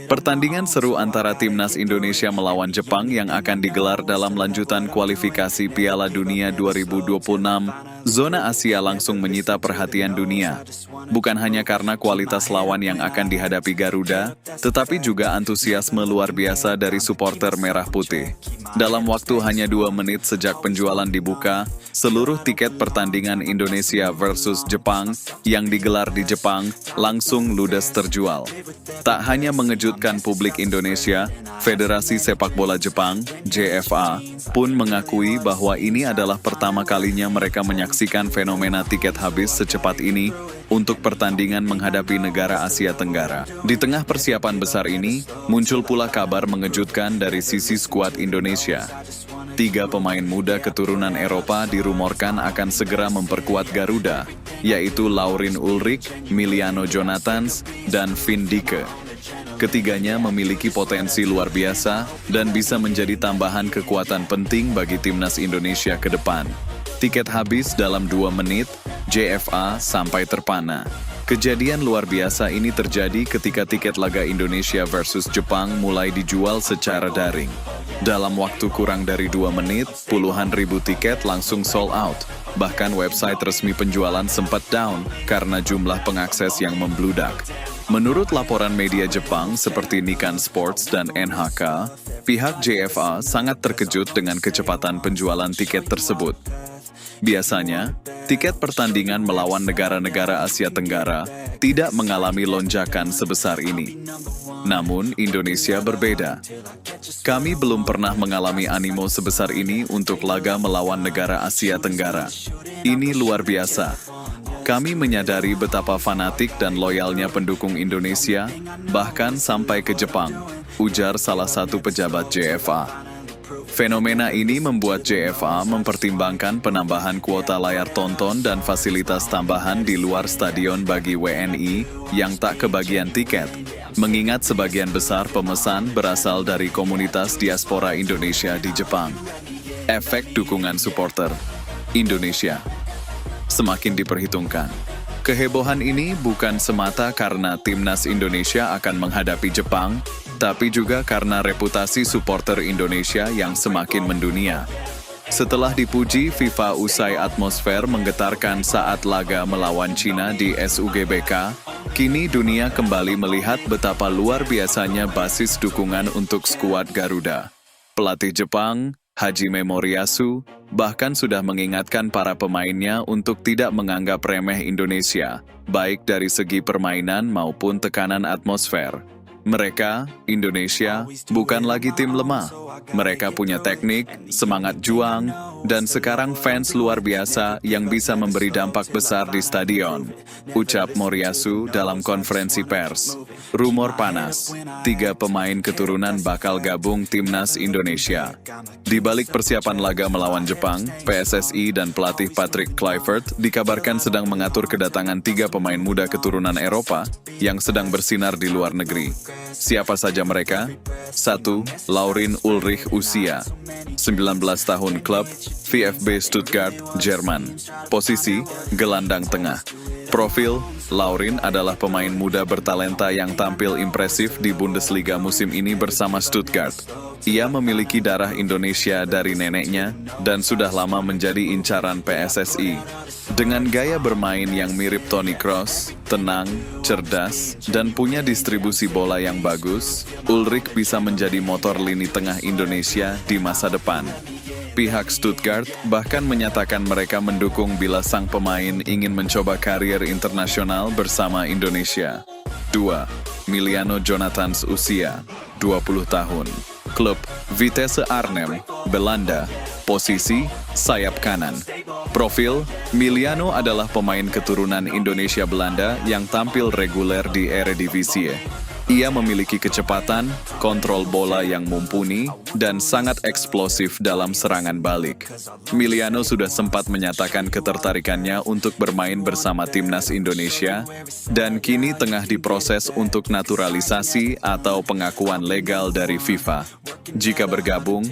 Pertandingan seru antara timnas Indonesia melawan Jepang yang akan digelar dalam lanjutan kualifikasi Piala Dunia 2026, zona Asia langsung menyita perhatian dunia. Bukan hanya karena kualitas lawan yang akan dihadapi Garuda, tetapi juga antusiasme luar biasa dari supporter merah putih. Dalam waktu hanya 2 menit sejak penjualan dibuka, seluruh tiket pertandingan Indonesia versus Jepang yang digelar di Jepang langsung ludes terjual. Tak hanya mengejutkan publik Indonesia, Federasi Sepak Bola Jepang, JFA, pun mengakui bahwa ini adalah pertama kalinya mereka menyaksikan fenomena tiket habis secepat ini untuk pertandingan menghadapi negara Asia Tenggara. Di tengah persiapan besar ini, muncul pula kabar mengejutkan dari sisi skuad Indonesia. 3 pemain muda keturunan Eropa dirumorkan akan segera memperkuat Garuda, yaitu Laurin Ulrich, Miliano Jonathans, dan Finn Dike. Ketiganya memiliki potensi luar biasa dan bisa menjadi tambahan kekuatan penting bagi timnas Indonesia ke depan. Tiket habis dalam 2 menit, JFA sampai terpana. Kejadian luar biasa ini terjadi ketika tiket laga Indonesia versus Jepang mulai dijual secara daring. Dalam waktu kurang dari 2 menit, puluhan ribu tiket langsung sold out. Bahkan website resmi penjualan sempat down karena jumlah pengakses yang membludak. Menurut laporan media Jepang seperti Nikkan Sports dan NHK, pihak JFA sangat terkejut dengan kecepatan penjualan tiket tersebut. Biasanya, tiket pertandingan melawan negara-negara Asia Tenggara tidak mengalami lonjakan sebesar ini. Namun, Indonesia berbeda. Kami belum pernah mengalami animo sebesar ini untuk laga melawan negara Asia Tenggara. Ini luar biasa. Kami menyadari betapa fanatik dan loyalnya pendukung Indonesia, bahkan sampai ke Jepang, ujar salah satu pejabat JFA. Fenomena ini membuat JFA mempertimbangkan penambahan kuota layar tonton dan fasilitas tambahan di luar stadion bagi WNI yang tak kebagian tiket, mengingat sebagian besar pemesan berasal dari komunitas diaspora Indonesia di Jepang. Efek dukungan supporter Indonesia semakin diperhitungkan. Kehebohan ini bukan semata karena timnas Indonesia akan menghadapi Jepang, tapi juga karena reputasi supporter Indonesia yang semakin mendunia. Setelah dipuji FIFA usai atmosfer menggetarkan saat laga melawan Cina di SUGBK, kini dunia kembali melihat betapa luar biasanya basis dukungan untuk skuad Garuda. Pelatih Jepang, Hajime Moriyasu, bahkan sudah mengingatkan para pemainnya untuk tidak menganggap remeh Indonesia, baik dari segi permainan maupun tekanan atmosfer. Mereka, Indonesia, bukan lagi tim lemah. Mereka punya teknik, semangat juang, dan sekarang fans luar biasa yang bisa memberi dampak besar di stadion, ucap Moriyasu dalam konferensi pers. Rumor panas, 3 pemain keturunan bakal gabung timnas Indonesia. Di balik persiapan laga melawan Jepang, PSSI dan pelatih Patrick Kluivert dikabarkan sedang mengatur kedatangan 3 pemain muda keturunan Eropa yang sedang bersinar di luar negeri. Siapa saja mereka? 1. Laurin Ulrich usia 19 tahun, klub VfB Stuttgart, Jerman. Posisi gelandang tengah. Profil Laurin adalah pemain muda bertalenta yang tampil impresif di Bundesliga musim ini bersama Stuttgart. Ia memiliki darah Indonesia dari neneknya dan sudah lama menjadi incaran PSSI. Dengan gaya bermain yang mirip Toni Kroos, tenang, cerdas, dan punya distribusi bola yang bagus, Ulrich bisa menjadi motor lini tengah Indonesia di masa depan. Pihak Stuttgart bahkan menyatakan mereka mendukung bila sang pemain ingin mencoba karier internasional bersama Indonesia. 2. Miliano Jonathans usia 20 tahun. Klub Vitesse Arnhem, Belanda. Posisi sayap kanan. Profil Miliano adalah pemain keturunan Indonesia Belanda yang tampil reguler di Eredivisie. Ia memiliki kecepatan, kontrol bola yang mumpuni, dan sangat eksplosif dalam serangan balik. Miliano sudah sempat menyatakan ketertarikannya untuk bermain bersama timnas Indonesia, dan kini tengah diproses untuk naturalisasi atau pengakuan legal dari FIFA. Jika bergabung,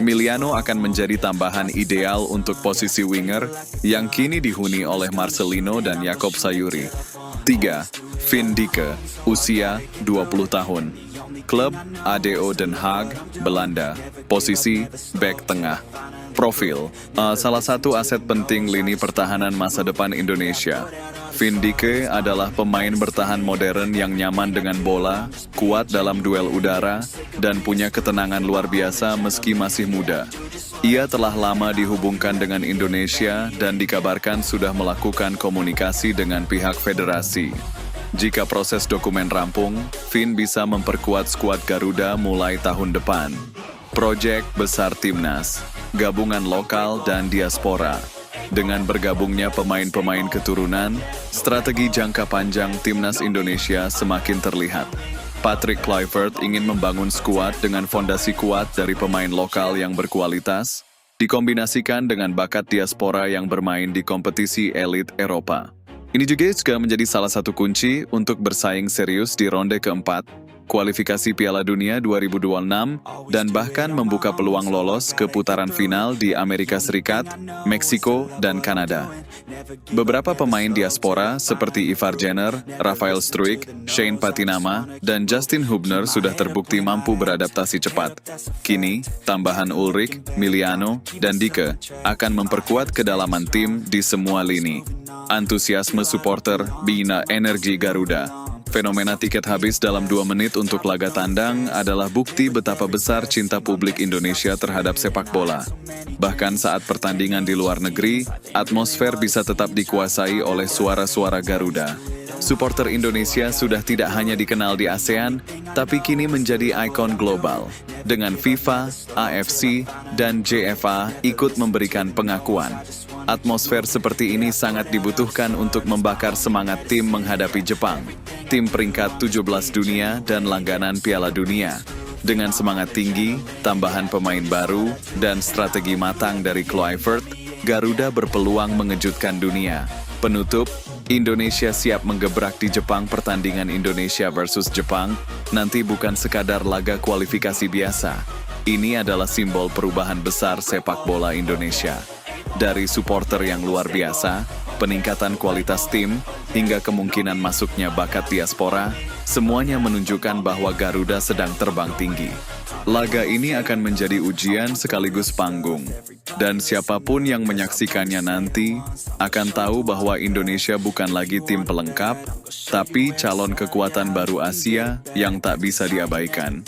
Miliano akan menjadi tambahan ideal untuk posisi winger yang kini dihuni oleh Marcelino dan Yakob Sayuri. 3. Finn Dike, usia 20 tahun. Klub ADO Den Haag, Belanda. Posisi bek tengah. Profil, salah satu aset penting lini pertahanan masa depan Indonesia. Finn Dike adalah pemain bertahan modern yang nyaman dengan bola, kuat dalam duel udara, dan punya ketenangan luar biasa meski masih muda. Ia telah lama dihubungkan dengan Indonesia dan dikabarkan sudah melakukan komunikasi dengan pihak federasi. Jika proses dokumen rampung, Finn bisa memperkuat skuad Garuda mulai tahun depan. Proyek besar Timnas, gabungan lokal dan diaspora. Dengan bergabungnya pemain-pemain keturunan, strategi jangka panjang Timnas Indonesia semakin terlihat. Patrick Kluivert ingin membangun skuad dengan fondasi kuat dari pemain lokal yang berkualitas, dikombinasikan dengan bakat diaspora yang bermain di kompetisi elit Eropa. Ini juga menjadi salah satu kunci untuk bersaing serius di ronde keempat, kualifikasi Piala Dunia 2026, dan bahkan membuka peluang lolos ke putaran final di Amerika Serikat, Meksiko, dan Kanada. Beberapa pemain diaspora seperti Ivar Jenner, Rafael Struijk, Shane Patinama, dan Justin Hubner sudah terbukti mampu beradaptasi cepat. Kini, tambahan Ulrich, Miliano, dan Dike akan memperkuat kedalaman tim di semua lini. Antusiasme supporter bina energi Garuda. Fenomena tiket habis dalam 2 menit untuk laga tandang adalah bukti betapa besar cinta publik Indonesia terhadap sepak bola. Bahkan saat pertandingan di luar negeri, atmosfer bisa tetap dikuasai oleh suara-suara Garuda. Supporter Indonesia sudah tidak hanya dikenal di ASEAN, tapi kini menjadi ikon global. Dengan FIFA, AFC, dan JFA ikut memberikan pengakuan. Atmosfer seperti ini sangat dibutuhkan untuk membakar semangat tim menghadapi Jepang, tim peringkat 17 dunia dan langganan Piala Dunia. Dengan semangat tinggi, tambahan pemain baru, dan strategi matang dari Kluivert, Garuda berpeluang mengejutkan dunia. Penutup, Indonesia siap menggebrak di Jepang. Pertandingan Indonesia versus Jepang nanti bukan sekadar laga kualifikasi biasa. Ini adalah simbol perubahan besar sepak bola Indonesia. Dari supporter yang luar biasa, peningkatan kualitas tim, hingga kemungkinan masuknya bakat diaspora, semuanya menunjukkan bahwa Garuda sedang terbang tinggi. Laga ini akan menjadi ujian sekaligus panggung, dan siapapun yang menyaksikannya nanti akan tahu bahwa Indonesia bukan lagi tim pelengkap, tapi calon kekuatan baru Asia yang tak bisa diabaikan.